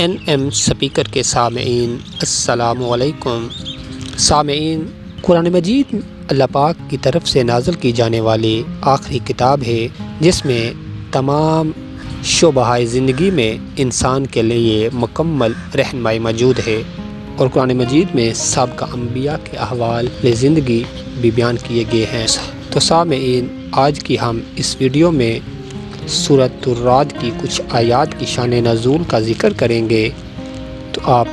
NM speaker کے سامعین السلام علیکم۔ سامعین، قرآن مجید اللہ پاک کی طرف سے نازل کی جانے والی آخری کتاب ہے جس میں تمام شعبہ زندگی میں انسان کے لیے مکمل رہنمائی موجود ہے، اور قرآن مجید میں سابقہ انبیاء کے احوال زندگی بھی بیان کیے گئے ہیں۔ تو سامعین، آج کی ہم اس ویڈیو میں سورۃ الرعد کی کچھ آیات کی شان نزول کا ذکر کریں گے، تو آپ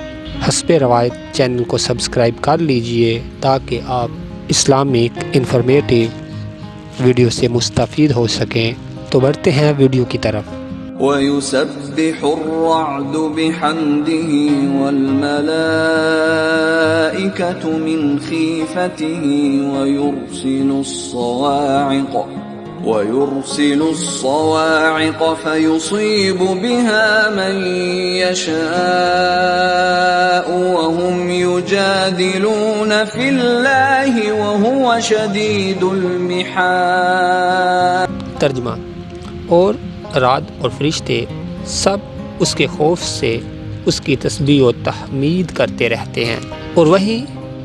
حسب روایت چینل کو سبسکرائب کر لیجئے تاکہ آپ اسلامک انفارمیٹیو ویڈیو سے مستفید ہو سکیں۔ تو بڑھتے ہیں ویڈیو کی طرف۔ وَيُسَبِّحُ الرَّعْدُ بِحَمْدِهِ وَالْمَلَائِكَةُ مِنْ خِيفَتِهِ وَيُرْسِلُ الصَّوَاعِقَ فَيُصِيبُ بِهَا مَن يَشَاءُ وَهُمْ يُجَادِلُونَ فِي اللَّهِ وَهُوَ شَدِيدُ الْمِحَالِ۔ ترجمہ: اور رعد اور فرشتے سب اس کے خوف سے اس کی تسبیح و تحمید کرتے رہتے ہیں، اور وہی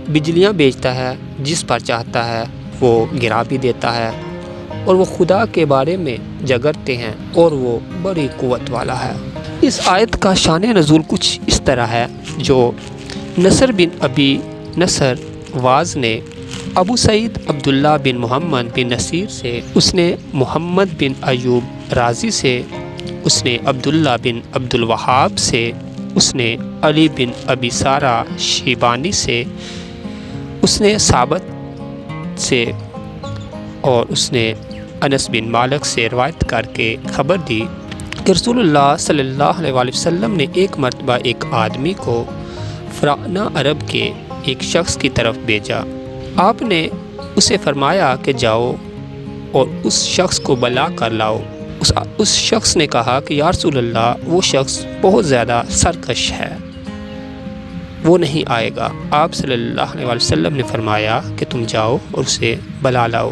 بجلیاں بھیجتا ہے، جس پر چاہتا ہے وہ گرا بھی دیتا ہے، اور وہ خدا کے بارے میں جگرتے ہیں، اور وہ بڑی قوت والا ہے۔ اس آیت کا شان نزول کچھ اس طرح ہے، جو نصر بن ابی نصر واز نے ابو سعید عبداللہ بن محمد بن نصیر سے، اس نے محمد بن ایوب رازی سے، اس نے عبداللہ بن عبدالوہاب سے، اس نے علی بن ابی سارہ شیبانی سے، اس نے ثابت سے، اور اس نے انس بن مالک سے روایت کر کے خبر دی کہ رسول اللہ صلی اللہ علیہ وآلہ وسلم نے ایک مرتبہ ایک آدمی کو فرعون عرب کے ایک شخص کی طرف بھیجا۔ آپ نے اسے فرمایا کہ جاؤ اور اس شخص کو بلا کر لاؤ۔ اس شخص نے کہا کہ یا رسول اللہ، وہ شخص بہت زیادہ سرکش ہے، وہ نہیں آئے گا۔ آپ صلی اللہ علیہ وسلم نے فرمایا کہ تم جاؤ اور اسے بلا لاؤ۔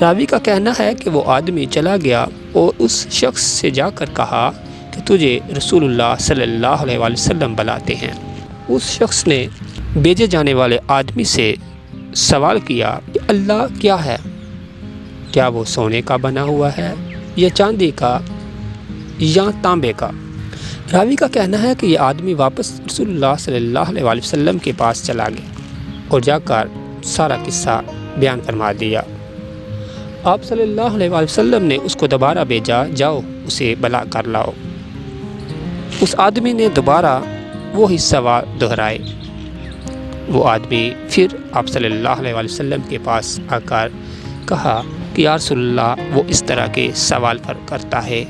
راوی کا کہنا ہے کہ وہ آدمی چلا گیا اور اس شخص سے جا کر کہا کہ تجھے رسول اللہ صلی اللہ علیہ وسلم بلاتے ہیں۔ اس شخص نے بھیجے جانے والے آدمی سے سوال کیا کہ اللہ کیا ہے؟ کیا وہ سونے کا بنا ہوا ہے یا چاندی کا یا تانبے کا؟ راوی کا کہنا ہے کہ یہ آدمی واپس رسول اللہ صلی اللہ علیہ وسلم کے پاس چلا گیا اور جا کر سارا قصہ بیان فرما دیا۔ آپ صلی اللہ علیہ وسلم نے اس کو دوبارہ بھیجا، جاؤ اسے بلا کر لاؤ۔ اس آدمی نے دوبارہ وہی سوال دہرائے۔ وہ آدمی پھر آپ صلی اللہ علیہ وسلم کے پاس آ کر کہا کہ یا رسول اللہ، وہ اس طرح کے سوال کرتا ہے۔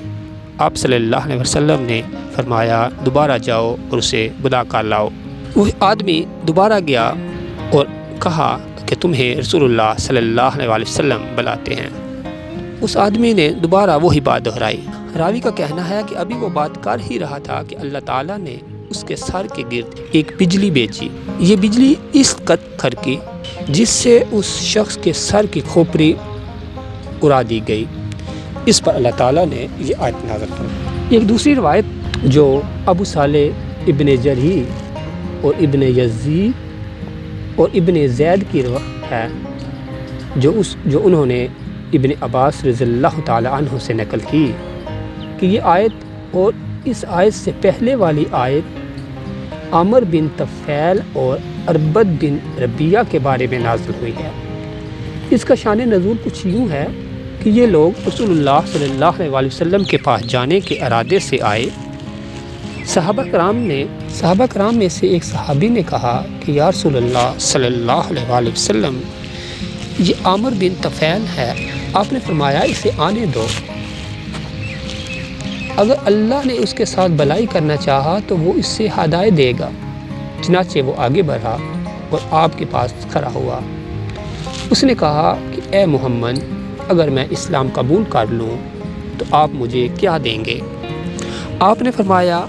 آپ صلی اللہ علیہ وسلم نے فرمایا دوبارہ جاؤ اور اسے بلا کر لاؤ۔ وہ آدمی دوبارہ گیا اور کہا کہ تمہیں رسول اللہ صلی اللہ علیہ وسلم بلاتے ہیں۔ اس آدمی نے دوبارہ وہی بات دہرائی۔ راوی کا کہنا ہے کہ ابھی وہ بات کر ہی رہا تھا کہ اللہ تعالیٰ نے اس کے سر کے گرد ایک بجلی بھیجی۔ یہ بجلی اس قدر کھڑکی جس سے اس شخص کے سر کی کھوپڑی اڑا دی گئی۔ اس پر اللہ تعالیٰ نے یہ آیت نازل کی۔ ایک دوسری روایت جو ابو صالح ابن جریر اور ابن یزید اور ابن زید کی روایت ہے، جو انہوں نے ابن عباس رضی اللہ تعالیٰ عنہ سے نقل کی کہ یہ آیت اور اس آیت سے پہلے والی آیت عامر بن طفیل اور اربد بن ربیہ کے بارے میں نازل ہوئی ہے۔ اس کا شان نزول کچھ یوں ہے کہ یہ لوگ رسول اللہ صلی اللہ علیہ وسلم کے پاس جانے کے ارادے سے آئے۔ صحابہ کرام میں سے ایک صحابی نے کہا کہ یا رسول اللہ صلی اللہ علیہ وسلم، یہ عامر بن طفیل ہے۔ آپ نے فرمایا اسے آنے دو، اگر اللہ نے اس کے ساتھ بھلائی کرنا چاہا تو وہ اس سے ہدایت دے گا۔ چنانچہ وہ آگے بڑھا اور آپ کے پاس کھڑا ہوا۔ اس نے کہا کہ اے محمد، اگر میں اسلام قبول کر لوں تو آپ مجھے کیا دیں گے؟ آپ نے فرمایا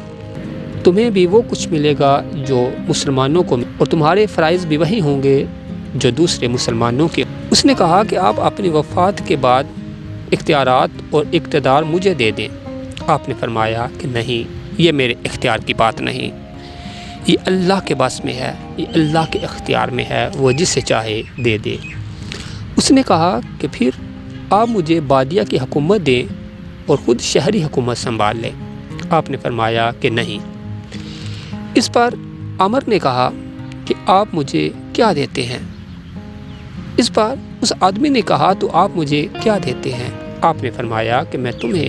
تمہیں بھی وہ کچھ ملے گا جو مسلمانوں کو، اور تمہارے فرائض بھی وہی ہوں گے جو دوسرے مسلمانوں کے۔ اس نے کہا کہ آپ اپنی وفات کے بعد اختیارات اور اقتدار مجھے دے دیں۔ آپ نے فرمایا کہ نہیں، یہ میرے اختیار کی بات نہیں، یہ اللہ کے بس میں ہے، یہ اللہ کے اختیار میں ہے، وہ جسے چاہے دے دے۔ اس نے کہا کہ پھر آپ مجھے بادیہ کی حکومت دیں اور خود شہری حکومت سنبھال لیں۔ آپ نے فرمایا کہ نہیں۔ اس پر عمر نے کہا کہ آپ مجھے کیا دیتے ہیں؟ اس پر اس آدمی نے کہا تو آپ مجھے کیا دیتے ہیں؟ آپ نے فرمایا کہ میں تمہیں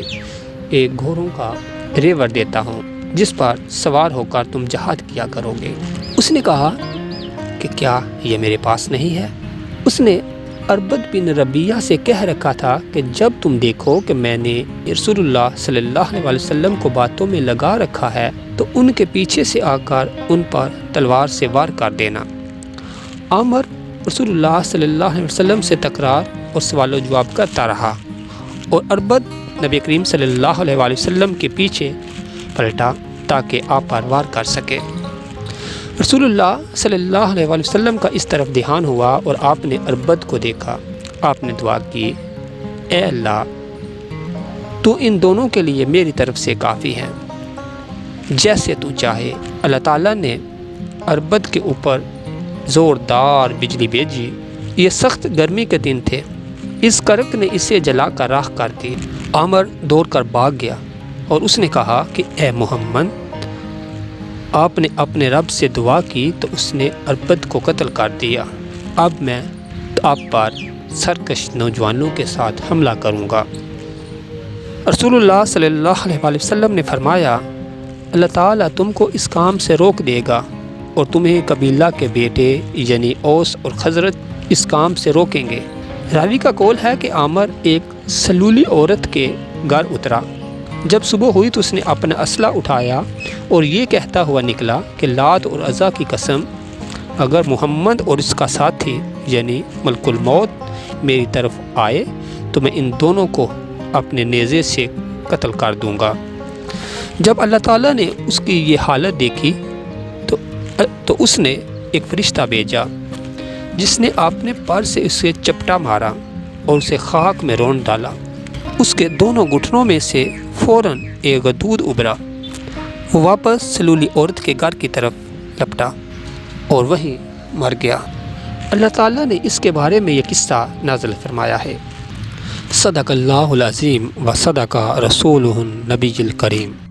ایک گھوڑوں کا ریوڑ دیتا ہوں جس پر سوار ہو کر تم جہاد کیا کرو گے۔ اس نے کہا کہ کیا یہ میرے پاس نہیں ہے؟ اس نے اربد بن ربیہ سے کہہ رکھا تھا کہ جب تم دیکھو کہ میں نے رسول اللہ صلی اللہ علیہ وسلم کو باتوں میں لگا رکھا ہے تو ان کے پیچھے سے آ کر ان پر تلوار سے وار کر دینا۔ عامر رسول اللہ صلی اللہ علیہ وسلم سے تکرار اور سوال و جواب کرتا رہا اور اربد نبی کریم صلی اللہ علیہ وسلم کے پیچھے پلٹا تاکہ آپ پر وار کر سکے۔ رسول اللہ صلی اللہ علیہ وسلم کا اس طرف دھیان ہوا اور آپ نے اربد کو دیکھا۔ آپ نے دعا کی، اے اللہ تو ان دونوں کے لیے میری طرف سے کافی ہے، جیسے تو چاہے۔ اللہ تعالیٰ نے اربد کے اوپر زوردار بجلی بھیجی۔ یہ سخت گرمی کے دن تھے، اس کرک نے اسے جلا کر راکھ کر دی۔ عامر دوڑ کر بھاگ گیا اور اس نے کہا کہ اے محمد، آپ نے اپنے رب سے دعا کی تو اس نے اربد کو قتل کر دیا۔ اب میں آپ پر سرکش نوجوانوں کے ساتھ حملہ کروں گا۔ رسول اللہ صلی اللہ علیہ وسلم نے فرمایا، اللہ تعالیٰ تم کو اس کام سے روک دے گا اور تمہیں قبیلہ کے بیٹے یعنی اوس اور خزرج اس کام سے روکیں گے۔ راوی کا قول ہے کہ عامر ایک سلولی عورت کے گھر اترا۔ جب صبح ہوئی تو اس نے اپنا اسلحہ اٹھایا اور یہ کہتا ہوا نکلا کہ لات اور عزا کی قسم، اگر محمد اور اس کا ساتھی یعنی ملک الموت میری طرف آئے تو میں ان دونوں کو اپنے نیزے سے قتل کر دوں گا۔ جب اللہ تعالیٰ نے اس کی یہ حالت دیکھی تو اس نے ایک فرشتہ بھیجا جس نے اپنے پر سے اسے چپٹا مارا اور اسے خاک میں رون ڈالا۔ اس کے دونوں گھٹنوں میں سے فوراً ایک دودھ ابھرا۔ وہ واپس سلولی عورت کے گھر کی طرف لپٹا اور وہیں مر گیا۔ اللہ تعالیٰ نے اس کے بارے میں یہ قصہ نازل فرمایا ہے۔ صدق اللہ العظیم و صدق رسولہ النبی الکریم۔